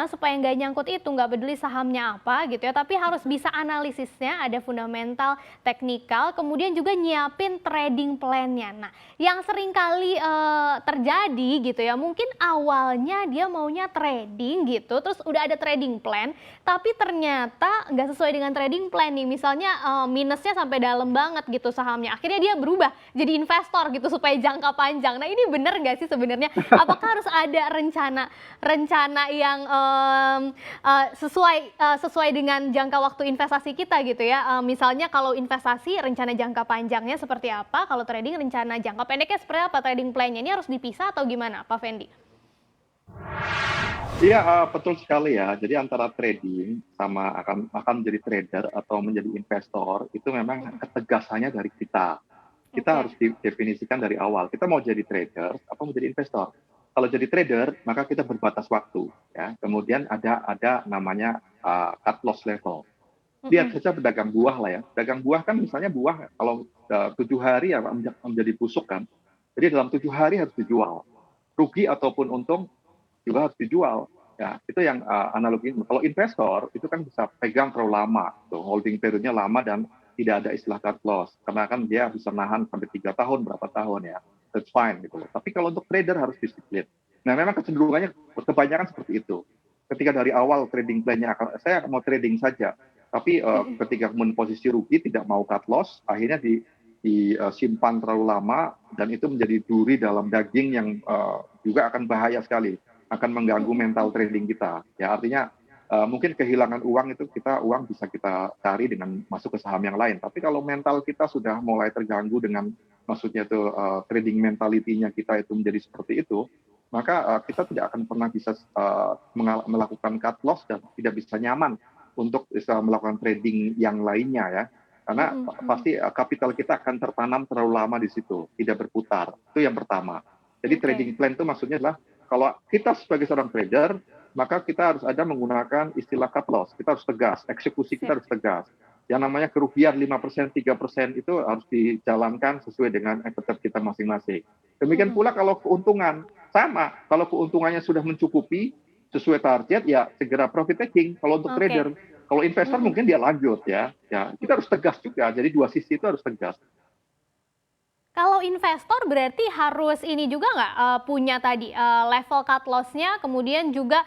supaya nggak nyangkut itu, nggak peduli sahamnya apa gitu ya, tapi harus bisa analisisnya, ada fundamental, teknikal, kemudian juga nyiapin trading plan-nya. Nah, yang sering kali terjadi gitu ya, mungkin awalnya dia maunya trading gitu, terus udah ada trading plan, tapi ternyata nggak sesuai dengan trading plan nih, misalnya minusnya sampai dalam banget gitu sahamnya, akhirnya dia berubah jadi investor gitu supaya jangka panjang. Nah, ini bener nggak sih sebenarnya? Apakah harus ada rencana yang sesuai dengan jangka waktu investasi kita gitu ya. Misalnya kalau investasi rencana jangka panjangnya seperti apa, kalau trading rencana jangka pendeknya seperti apa, trading plan-nya ini harus dipisah atau gimana Pak Fendi? Iya, betul sekali ya. Jadi antara trading sama akan menjadi trader atau menjadi investor itu memang ketegasannya dari kita. Kita Oke. harus didefinisikan dari awal. Kita mau jadi trader atau mau jadi investor. Kalau jadi trader, maka kita berbatas waktu, ya. Kemudian ada namanya cut loss level. Lihat Mhm. saja pedagang buah lah ya. Pedagang buah kan misalnya buah kalau 7 hari ya menjadi busuk kan. Jadi dalam 7 hari harus dijual. Rugi ataupun untung juga harus dijual. Ya, itu yang analogi. Kalau investor itu kan bisa pegang terlalu lama, tuh, holding periodnya lama dan tidak ada istilah cut loss karena kan dia bisa nahan sampai 3 tahun berapa tahun ya, that's fine gitu loh. Tapi kalau untuk trader harus disiplin. Nah memang kecenderungannya kebanyakan seperti itu. Ketika dari awal trading plan-nya saya mau trading saja, tapi Mhm. ketika kemudian posisi rugi tidak mau cut loss, akhirnya disimpan terlalu lama dan itu menjadi duri dalam daging yang juga akan bahaya sekali, akan mengganggu Mhm. mental trading kita. Ya artinya mungkin kehilangan uang itu uang bisa kita cari dengan masuk ke saham yang lain. Tapi kalau mental kita sudah mulai terganggu dengan maksudnya itu trading mentality-nya kita itu menjadi seperti itu, maka kita tidak akan pernah bisa melakukan cut loss dan tidak bisa nyaman untuk bisa melakukan trading yang lainnya ya. Karena Mhm. Mhm. pasti kapital kita akan tertanam terlalu lama di situ, tidak berputar. Itu yang pertama. Jadi Oke. trading plan itu maksudnya adalah kalau kita sebagai seorang trader, maka kita harus ada menggunakan istilah cut loss. Kita harus tegas, eksekusi Sip. kita harus tegas. Yang namanya kerugian 5%, 3% itu harus dijalankan sesuai dengan appetite kita masing-masing. Demikian Mhm. pula kalau keuntungan, sama. Kalau keuntungannya sudah mencukupi sesuai target, ya segera profit taking. Kalau untuk Oke. trader, kalau investor Mhm. mungkin dia lanjut ya. Ya, kita harus tegas juga. Jadi dua sisi itu harus tegas. Kalau investor berarti harus ini juga nggak, punya tadi, level cut loss-nya, kemudian juga,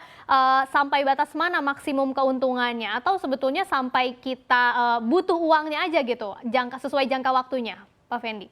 sampai batas mana maksimum keuntungannya? Atau sebetulnya sampai kita, butuh uangnya aja gitu, sesuai jangka waktunya, Pak Fendi?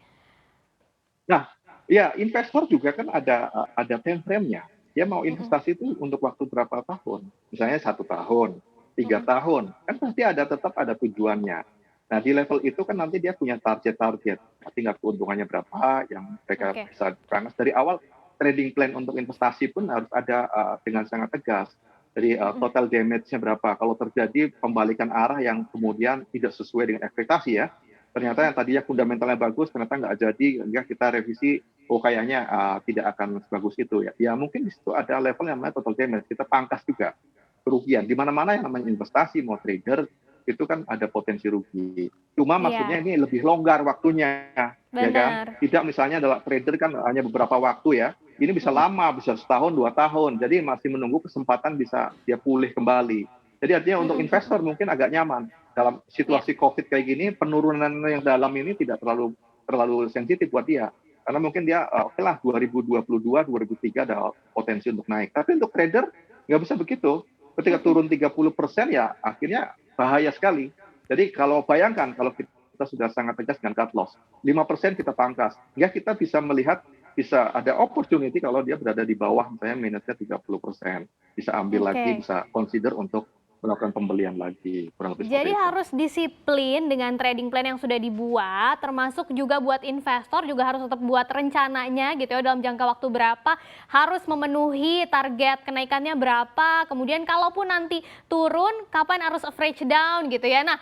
Nah, ya investor juga kan ada time frame-nya. Dia mau Mhm. investasi itu untuk waktu berapa tahun? Misalnya 1 tahun, tiga Mhm. tahun, kan pasti tetap ada tujuannya. Nah di level itu kan nanti dia punya target-target, tingkat keuntungannya berapa yang mereka Oke. bisa dipangkas dari awal. Trading plan untuk investasi pun harus ada dengan sangat tegas. Jadi Mhm. total damage-nya berapa? Kalau terjadi pembalikan arah yang kemudian tidak sesuai dengan ekspektasi ya, ternyata Mhm. yang tadinya fundamentalnya bagus ternyata nggak jadi, sehingga kita revisi, oh kayaknya tidak akan sebagus itu ya. Ya mungkin di situ ada level yang namanya total damage, kita pangkas juga kerugian. Di mana-mana yang namanya investasi, mau trader, itu kan ada potensi rugi. Cuma maksudnya Iya, ini lebih longgar waktunya, ya kan? benar. Tidak misalnya adalah trader kan hanya beberapa waktu ya. Ini bisa Mhm. lama, bisa setahun, 2 tahun. Jadi masih menunggu kesempatan bisa dia pulih kembali. Jadi artinya untuk Mhm. Mhm. investor mungkin agak nyaman dalam Iya. situasi COVID kayak gini, penurunan yang dalam ini tidak terlalu terlalu sensitif buat dia. Karena mungkin dia oke lah 2022, 2003 ada potensi untuk naik. Tapi untuk trader nggak bisa begitu. Ketika Mhm. turun 30% ya akhirnya bahaya sekali. Jadi kalau bayangkan kalau kita sudah sangat tegas dengan cut loss, 5% kita pangkas. Ya kita bisa melihat bisa ada opportunity kalau dia berada di bawah misalnya minusnya 30%. Bisa ambil lagi, Oke. bisa consider untuk melakukan pembelian lagi, kurang lebih Jadi seperti itu. harus disiplin dengan trading plan yang sudah dibuat, termasuk juga buat investor juga harus tetap buat rencananya gitu ya dalam jangka waktu berapa, harus memenuhi target kenaikannya berapa, kemudian kalaupun nanti turun, kapan harus average down gitu ya. Nah,